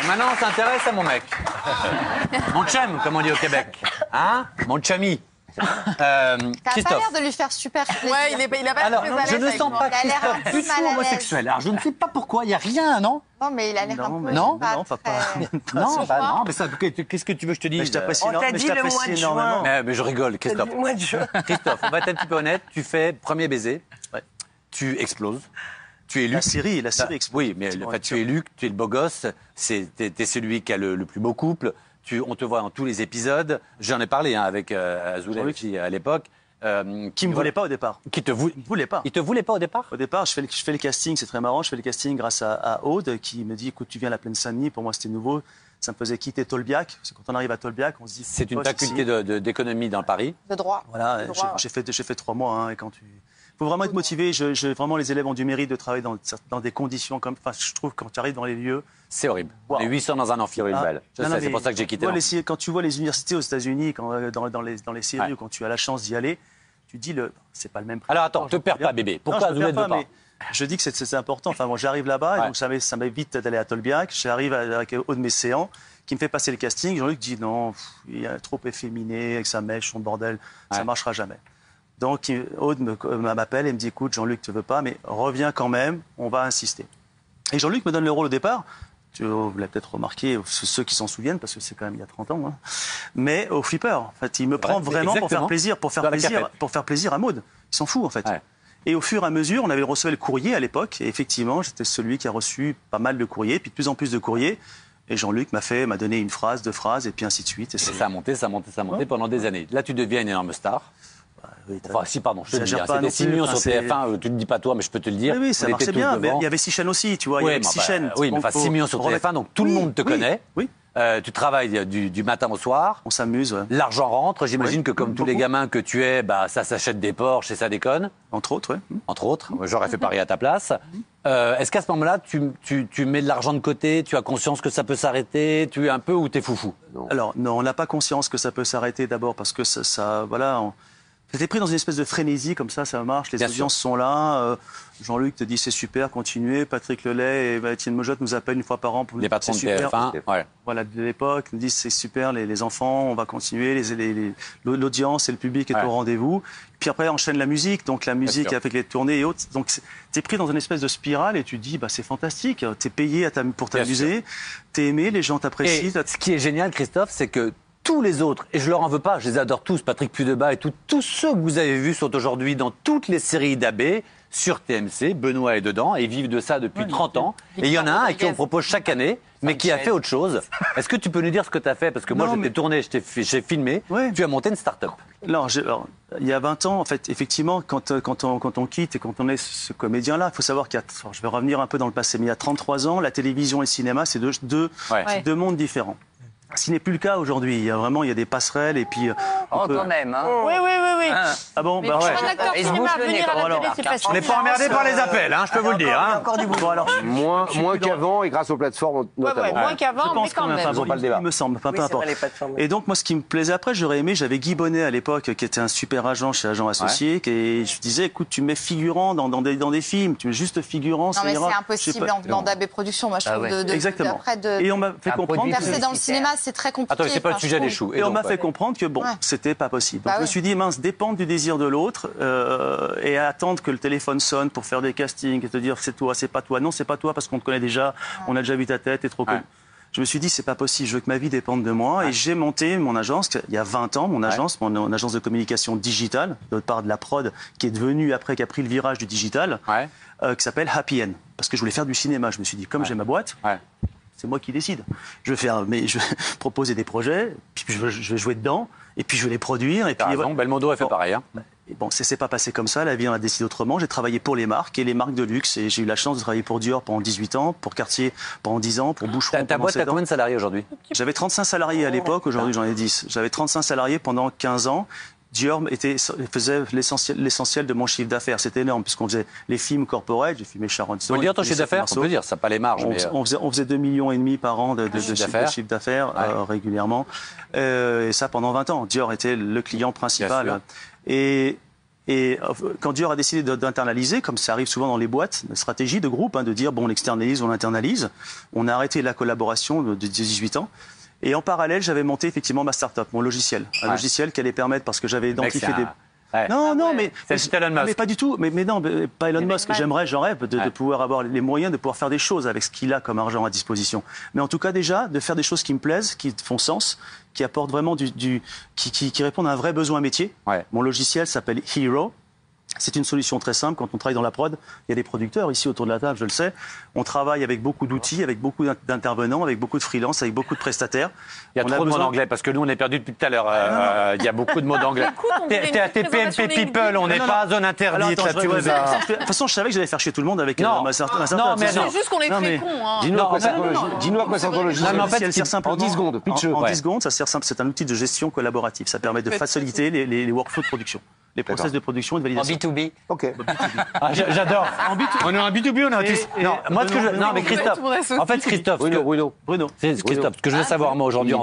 Maintenant, on s'intéresse à mon mec. Mon chum, comme on dit au Québec. Hein? Mon chummy. T'as pas Christophe. l'air de lui faire super plaisir. Ouais, il a pas Alors, très à je l'aise ne avec sens moi. pas Il a l'air un Christophe peu du tout mal à l'aise. homosexuel. Alors, je ne sais pas pourquoi, il n'y a rien, non? Non, mais il a l'air un peu... non, pas papa. très- Non, bah non, mais ça, qu'est-ce que tu veux que je te dise? Mais je t'apprécie On t'a dit le mois de juin. Mais je rigole, Christophe. Le mois de juin. Christophe, on va être un petit peu honnête. Tu fais premier baiser, Ouais. tu exploses, tu es élu. La série explose. Oui, mais en fait, tu es élu, tu es le beau gosse, t'es celui qui a le plus beau couple. On te voit dans tous les épisodes. J'en ai parlé avec Azoulay aussi à l'époque. Qui me voulait pas au départ. Qui te voulait. Il me voulait pas. Il te voulait pas au départ? Au départ, je fais le casting, c'est très marrant. Je fais le casting grâce à Aude qui me dit écoute, tu viens à la Plaine-Saint-Denis. Pour moi, c'était nouveau. Ça me faisait quitter Tolbiac. Parce que quand on arrive à Tolbiac, on se dit C'est une poste faculté ici. d'économie dans Paris. De droit. Voilà, De droit, j'ai fait 3 mois. Hein, et quand tu faut vraiment être motivé. Vraiment, les élèves ont du mérite de travailler dans des conditions comme. Enfin, je trouve quand tu arrives dans les lieux. C'est horrible. Wow. On est 800 dans un amphi rue de Bâle. Je sais, c'est pour ça que j'ai quitté. Quand tu vois les universités aux États-Unis, dans les séries, Ouais. ou quand tu as la chance d'y aller, tu dis c'est pas le même prix. Alors attends, te perds pas, bébé. Pourquoi Non, je me Azoulay ne perds veut pas? mais je dis que c'est important. Enfin, bon, j'arrive là-bas, et Ouais. donc ça m'évite d'aller à Tolbiac. J'arrive avec Aude Messéan, qui me fait passer le casting. Jean-Luc dit non, il est trop efféminé, avec sa mèche, son bordel, ça Ouais. ne marchera jamais. Donc Aude m'appelle et me dit écoute, Jean-Luc, tu veux pas, mais reviens quand même, on va insister. Et Jean-Luc me donne le rôle au départ. Vous l'avez peut-être remarqué, ceux qui s'en souviennent, parce que c'est quand même il y a 30 ans. Hein. Mais au flipper, en fait, il me prend vraiment pour faire exactement. plaisir, Dans la à Maud. Il s'en fout, en fait. Ouais. Et au fur et à mesure, on avait reçu le courrier à l'époque, et effectivement, j'étais celui qui a reçu pas mal de courriers, puis de plus en plus de courriers. Et Jean-Luc m'a donné une phrase, 2 phrases, et puis ainsi de suite. Et Ça a monté pendant des années. Là, tu deviens une énorme star. oui, Enfin, si, pardon, je te le dis. J'exagère pas C'était non 6 plus. millions Enfin, sur TF1, tu ne le dis pas toi, mais je peux te le dire. Oui, ça On était marchait tous bien, mais devant. il y avait 6 chaînes aussi, tu vois, il y Oui, avait mais 6 enfin, chaînes. oui, mais Donc, enfin, 6 millions sur TF1, donc tout le monde te connaît. Oui, Tu travailles du matin au soir. on s'amuse, ouais. L'argent rentre. J'imagine Oui, que comme tous les beaucoup. gamins que tu es, bah, ça s'achète des Porsche et ça déconne, Entre autres, ouais. entre autres. J'aurais fait pareil à ta place. Est-ce qu'à ce moment-là, tu mets de l'argent de côté, tu as conscience que ça peut s'arrêter, tu es un peu ou t'es foufou? Alors, non, on n'a pas conscience que ça peut s'arrêter d'abord parce que voilà, t'es pris dans une espèce de frénésie comme ça marche, les Bien audiences sont là. Jean-Luc te dit c'est super, continuez. Patrick Lelay et Étienne Mojotte nous appellent une fois par an pour nous Les dire patrons de c'est super. TF1, ouais. Voilà, de l'époque, nous disent c'est super, les enfants, on va continuer, l'audience et le public est Ouais. au rendez-vous. Puis après, enchaîne la musique, donc la musique sûr. avec les tournées et autres. Donc, t'es pris dans une espèce de spirale et tu te dis, bah, c'est fantastique, t'es payé pour Bien t'amuser, t'es aimé, les gens Et t'apprécient. ce qui est génial, Christophe, c'est que tous les autres, et je leur en veux pas, je les adore tous, Patrick Pudeba et tous ceux que vous avez vus sont aujourd'hui dans toutes les séries d'AB, sur TMC, Benoît est dedans, et ils vivent de ça depuis 30 ans. Et il y en a un à qui on propose chaque année, mais qui a fait autre chose. Est-ce que tu peux nous dire ce que tu as fait? Parce que moi, Non, je t'ai mais- tourné, j'ai filmé, Ouais. tu as monté une start-up. Alors, il y a 20 ans, en fait, effectivement, quand on quitte et quand on est ce comédien-là, il faut savoir je vais revenir un peu dans le passé, mais il y a 33 ans, la télévision et le cinéma, c'est deux mondes différents. Ce qui n'est plus le cas aujourd'hui. Il y a des passerelles et puis. Oh, quand même, hein. Oui, oui, oui, oui. Ah bon, Mais bah pour ouais. un acteur Et se cinéma bouche à le nez venir à quand la même. télé, c'est facile. On n'est pas emmerdé par les appels, hein, je peux vous le dire. Il y a Hein. encore du boulot. Bon, alors, Moins qu'avant et grâce aux plateformes notamment. Ouais, moins je qu'avant, mais pense quand quand même. même. Enfin, bon, Ils ont pas le débat. il me semble. Enfin, Oui, peu c'est importe. vrai, les plateformes. Et donc, moi, ce qui me plaisait après, j'aurais aimé, j'avais Guy Bonnet à l'époque, qui était un super agent chez Agent Associé, et je disais, écoute, tu mets figurant dans des films, tu mets juste figurant, Non, ça mais ira. c'est Je sais impossible pas. en venant d'AB Productions, moi, je trouve, ouais. Exactement. d'après Et on m'a fait Un comprendre. produit percer dans le publicitaire. cinéma, c'est très compliqué. Attends, c'est pas le Enfin, je sujet des trouve. choux. Et on donc, m'a ouais. fait comprendre que bon, Ouais. c'était pas possible. Donc Bah je me oui. suis dit, mince, dépendre du désir de l'autre et attendre que le téléphone sonne pour faire des castings et te dire c'est toi, c'est pas toi. Non, c'est pas toi parce qu'on te connaît déjà, on a déjà vu ta tête, t'es trop connu. Ouais. Je me suis dit, c'est pas possible, je veux que ma vie dépende de moi. Et j'ai monté mon agence, il y a 20 ans, mon agence de communication digitale, de part de la prod, qui est devenue, après, qui a pris le virage du digital, Ouais. qui s'appelle Happy End. Parce que je voulais faire du cinéma. Je me suis dit, comme j'ai ma boîte, Ouais. c'est moi qui décide. Je vais proposer des projets, puis je vais jouer dedans, et puis je vais les produire. Et T'as puis, raison, Belmondo a fait Bon. pareil. Hein. Et bon, ça s'est pas passé comme ça, la vie en a décidé autrement. J'ai travaillé pour les marques et les marques de luxe. Et j'ai eu la chance de travailler pour Dior pendant 18 ans, pour Cartier pendant 10 ans, pour Boucheron Ta pendant boîte, 7 t'as ans. combien de salariés aujourd'hui? J'avais 35 salariés à l'époque, aujourd'hui j'en ai 10. J'avais 35 salariés pendant 15 ans. Dior faisait l'essentiel de mon chiffre d'affaires. C'était énorme, puisqu'on faisait les films corporate, j'ai filmé Sharon On peut dire ton chiffre d'affaires? On peut dire, ça n'a pas les marges. Mais, on faisait 2,5 millions par an de chiffre d'affaires Ouais. régulièrement. Et ça pendant 20 ans. Dior était le client principal. Bien sûr. Et Et quand Dior a décidé d'internaliser, comme ça arrive souvent dans les boîtes, une stratégie de groupe, de dire bon, on externalise, on internalise, on a arrêté la collaboration de 18 ans. Et en parallèle, j'avais monté effectivement ma start-up, mon logiciel. Un logiciel qui allait permettre, parce que j'avais identifié des... Ouais. Non, mais c'est Elon Musk. Mais pas du tout. Mais non, pas Elon Musk. J'en rêve de pouvoir avoir les moyens de pouvoir faire des choses avec ce qu'il a comme argent à disposition. Mais en tout cas, déjà, de faire des choses qui me plaisent, qui font sens, qui apportent vraiment qui répondent à un vrai besoin métier. Ouais. Mon logiciel s'appelle Hero. C'est une solution très simple. Quand on travaille dans la prod, il y a des producteurs ici autour de la table, je le sais. On travaille avec beaucoup d'outils, avec beaucoup d'intervenants, avec beaucoup de freelance, avec beaucoup de prestataires. Il y a trop de mots d'anglais parce que nous, on est perdu depuis tout à l'heure. Il y a beaucoup de mots d'anglais. T'es PMP People, on n'est pas zone interdite. Là, tu vois, de toute façon, je savais que j'allais faire chier tout le monde avec ma certaine. Non, mais C'est juste qu'on est très cons. Dis-nous à quoi sert ton logiciel. En fait, elle sert simplement en 10 secondes. En 10 secondes, ça sert simple. C'est un outil de gestion collaborative. Ça permet de faciliter les workflows de production, les process de production et de validation. En B2B. Ok. J'adore. On est en B2B, on est en tous. Non, moi, ce que je. Non, mais Christophe. Tout le monde associe. En fait, Christophe. Bruno. Christophe, ce que je veux savoir, moi, aujourd'hui,